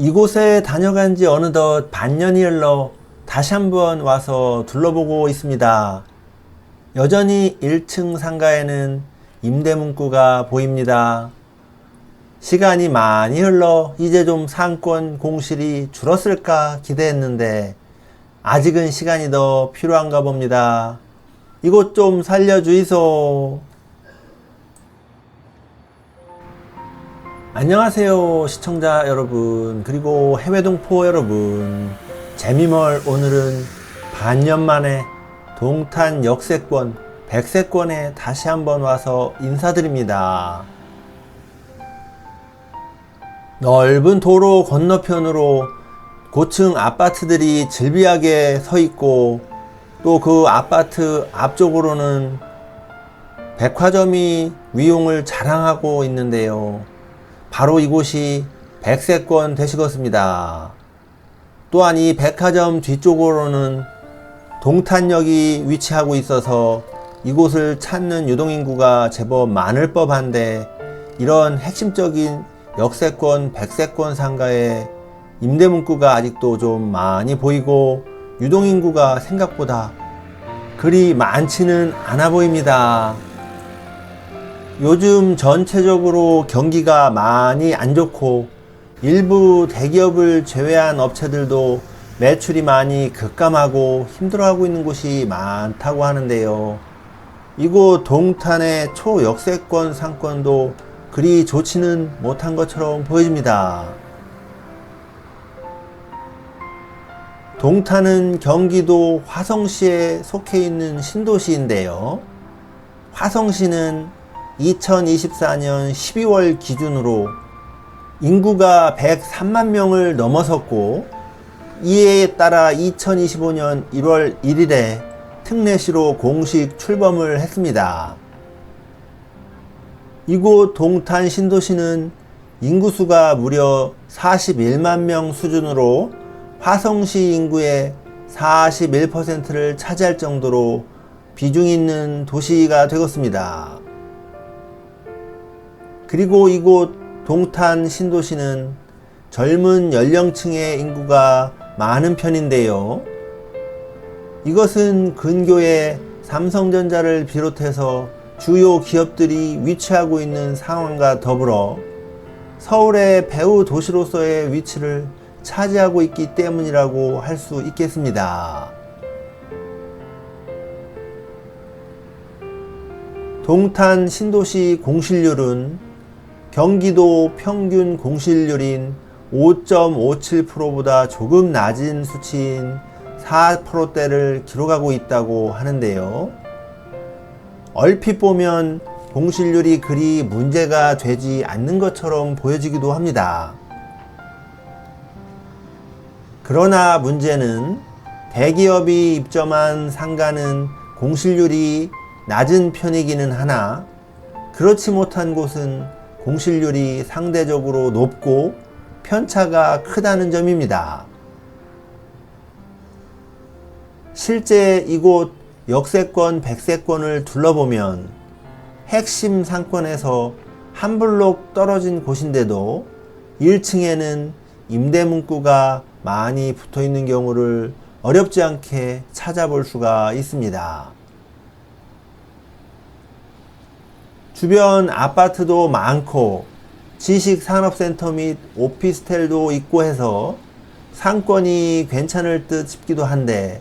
이곳에 다녀간 지 어느덧 반년이 흘러 다시 한번 와서 둘러보고 있습니다. 여전히 1층 상가에는 임대 문구가 보입니다. 시간이 많이 흘러 이제 좀 상권 공실이 줄었을까 기대했는데 아직은 시간이 더 필요한가 봅니다. 이곳 좀 살려주이소. 안녕하세요 시청자 여러분, 그리고 해외동포 여러분. 재미멀 오늘은 반년 만에 동탄 역세권 백세권에 다시 한번 와서 인사드립니다. 넓은 도로 건너편으로 고층 아파트들이 즐비하게 서 있고, 또 그 아파트 앞쪽으로는 백화점이 위용을 자랑하고 있는데요. 바로 이곳이 백세권 되시겠습니다. 또한 이 백화점 뒤쪽으로는 동탄역이 위치하고 있어서 이곳을 찾는 유동인구가 제법 많을 법한데, 이런 핵심적인 역세권 백세권 상가에 임대문구가 아직도 좀 많이 보이고 유동인구가 생각보다 그리 많지는 않아 보입니다. 요즘 전체적으로 경기가 많이 안 좋고 일부 대기업을 제외한 업체들도 매출이 많이 급감하고 힘들어하고 있는 곳이 많다고 하는데요. 이곳 동탄의 초역세권 상권도 그리 좋지는 못한 것처럼 보여집니다. 동탄은 경기도 화성시에 속해 있는 신도시인데요. 화성시는 2024년 12월 기준으로 인구가 103만 명을 넘어섰고, 이에 따라 2025년 1월 1일에 특례시로 공식 출범을 했습니다. 이곳 동탄 신도시는 인구수가 무려 41만 명 수준으로 화성시 인구의 41%를 차지할 정도로 비중 있는 도시가 되었습니다. 그리고 이곳 동탄 신도시는 젊은 연령층의 인구가 많은 편인데요. 이것은 근교에 삼성전자를 비롯해서 주요 기업들이 위치하고 있는 상황과 더불어 서울의 배후 도시로서의 위치를 차지하고 있기 때문이라고 할 수 있겠습니다. 동탄 신도시 공실률은 경기도 평균 공실률인 5.57%보다 조금 낮은 수치인 4%대를 기록하고 있다고 하는데요. 얼핏 보면 공실률이 그리 문제가 되지 않는 것처럼 보여지기도 합니다. 그러나 문제는 대기업이 입점한 상가는 공실률이 낮은 편이기는 하나, 그렇지 못한 곳은 공실률이 상대적으로 높고 편차가 크다는 점입니다. 실제 이곳 역세권 백세권을 둘러보면 핵심 상권에서 한 블록 떨어진 곳인데도 1층에는 임대문구가 많이 붙어 있는 경우를 어렵지 않게 찾아볼 수가 있습니다. 주변 아파트도 많고 지식산업센터 및 오피스텔도 있고 해서 상권이 괜찮을 듯 싶기도 한데,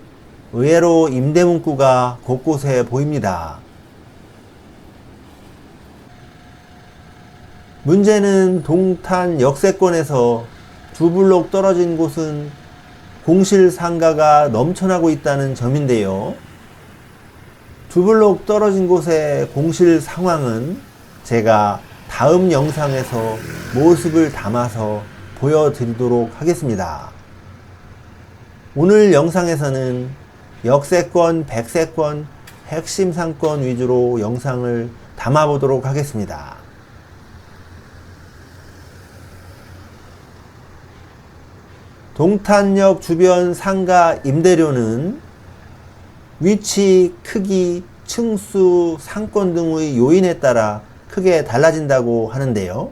의외로 임대문구가 곳곳에 보입니다. 문제는 동탄 역세권에서 두 블록 떨어진 곳은 공실 상가가 넘쳐나고 있다는 점인데요. 두 블록 떨어진 곳의 공실 상황은 제가 다음 영상에서 모습을 담아서 보여드리도록 하겠습니다. 오늘 영상에서는 역세권, 백세권, 핵심 상권 위주로 영상을 담아보도록 하겠습니다. 동탄역 주변 상가 임대료는 위치, 크기, 층수, 상권 등의 요인에 따라 크게 달라진다고 하는데요.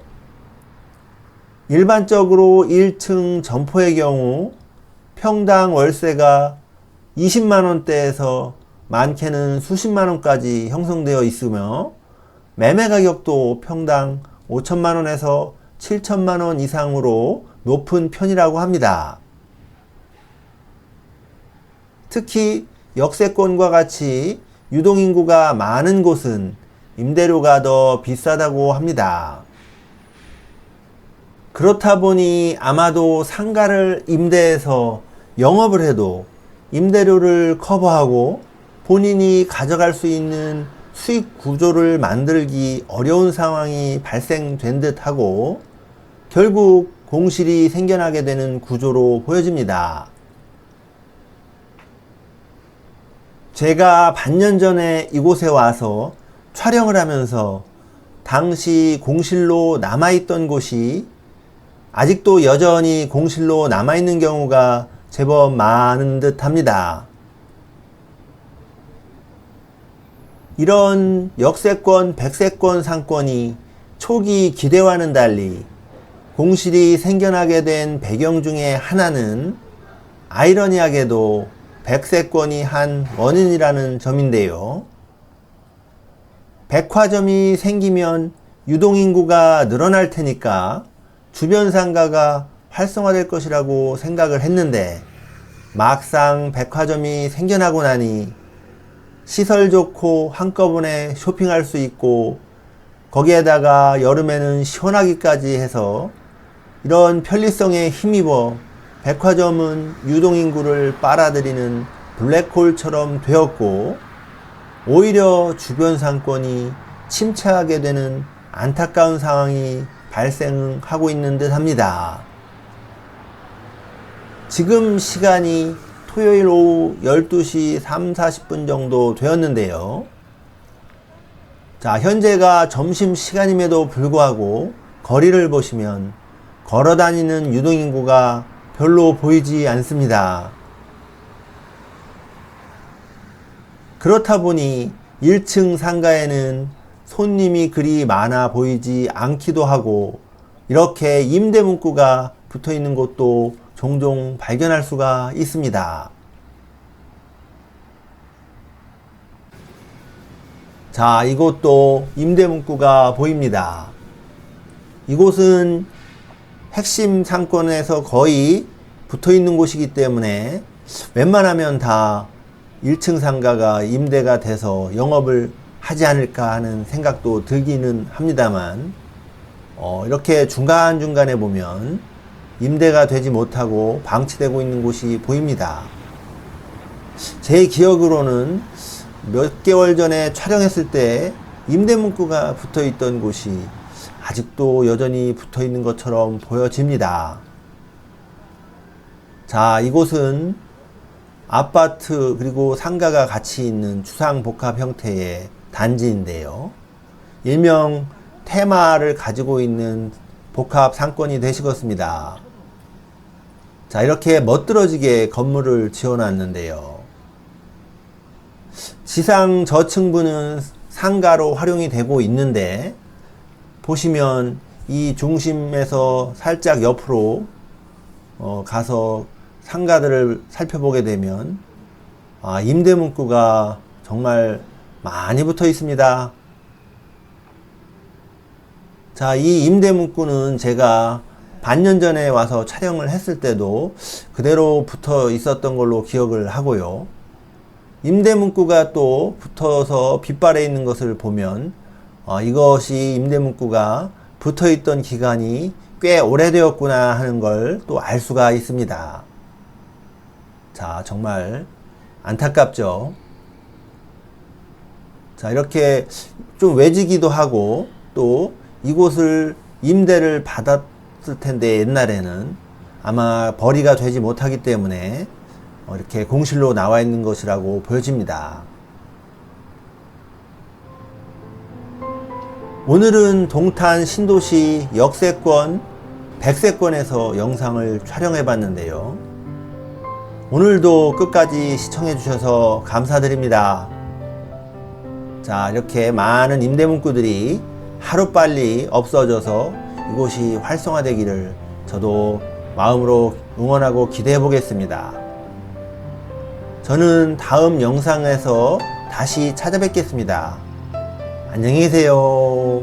일반적으로 1층 점포의 경우 평당 월세가 20만원대에서 많게는 수십만원까지 형성되어 있으며 매매 가격도 평당 5천만원에서 7천만원 이상으로 높은 편이라고 합니다. 특히 역세권과 같이 유동인구가 많은 곳은 임대료가 더 비싸다고 합니다. 그렇다 보니 아마도 상가를 임대해서 영업을 해도 임대료를 커버하고 본인이 가져갈 수 있는 수익 구조를 만들기 어려운 상황이 발생된 듯하고 결국 공실이 생겨나게 되는 구조로 보여집니다. 제가 반년 전에 이곳에 와서 촬영을 하면서 당시 공실로 남아있던 곳이 아직도 여전히 공실로 남아있는 경우가 제법 많은 듯 합니다. 이런 역세권, 백세권 상권이 초기 기대와는 달리 공실이 생겨나게 된 배경 중에 하나는 아이러니하게도 백세권이 한 원인이라는 점인데요. 백화점이 생기면 유동인구가 늘어날 테니까 주변 상가가 활성화될 것이라고 생각을 했는데 막상 백화점이 생겨나고 나니 시설 좋고 한꺼번에 쇼핑할 수 있고 거기에다가 여름에는 시원하기까지 해서 이런 편리성에 힘입어 백화점은 유동인구를 빨아들이는 블랙홀처럼 되었고 오히려 주변 상권이 침체하게 되는 안타까운 상황이 발생하고 있는 듯 합니다. 지금 시간이 토요일 오후 12시 40분 정도 되었는데요. 자, 현재가 점심시간임에도 불구하고 거리를 보시면 걸어다니는 유동인구가 별로 보이지 않습니다. 그렇다 보니 1층 상가에는 손님이 그리 많아 보이지 않기도 하고 이렇게 임대 문구가 붙어 있는 곳도 종종 발견할 수가 있습니다. 자, 이곳도 임대 문구가 보입니다. 이곳은 핵심 상권에서 거의 붙어 있는 곳이기 때문에 웬만하면 다 1층 상가가 임대가 돼서 영업을 하지 않을까 하는 생각도 들기는 합니다만 이렇게 중간중간에 보면 임대가 되지 못하고 방치되고 있는 곳이 보입니다. 제 기억으로는 몇 개월 전에 촬영했을 때 임대 문구가 붙어 있던 곳이 아직도 여전히 붙어 있는 것처럼 보여집니다. 자, 이곳은 아파트 그리고 상가가 같이 있는 주상복합 형태의 단지인데요. 일명 테마를 가지고 있는 복합 상권이 되시겠습니다. 자, 이렇게 멋들어지게 건물을 지어놨는데요. 지상 저층부는 상가로 활용이 되고 있는데 보시면 이 중심에서 살짝 옆으로 가서 상가들을 살펴보게 되면 임대 문구가 정말 많이 붙어 있습니다. 자, 이 임대 문구는 제가 반년 전에 와서 촬영을 했을 때도 그대로 붙어 있었던 걸로 기억을 하고요. 임대 문구가 또 붙어서 빗발해 있는 것을 보면 이것이 임대 문구가 붙어 있던 기간이 꽤 오래되었구나 하는 걸 또 알 수가 있습니다. 자, 정말 안타깝죠. 자, 이렇게 좀 외지기도 하고 또 이곳을 임대를 받았을 텐데 옛날에는 아마 벌이가 되지 못하기 때문에 이렇게 공실로 나와 있는 것이라고 보여집니다. 오늘은 동탄 신도시 역세권, 백세권에서 영상을 촬영해 봤는데요. 오늘도 끝까지 시청해 주셔서 감사드립니다. 자, 이렇게 많은 임대 문구들이 하루빨리 없어져서 이곳이 활성화되기를 저도 마음으로 응원하고 기대해 보겠습니다. 저는 다음 영상에서 다시 찾아뵙겠습니다. 안녕히 계세요.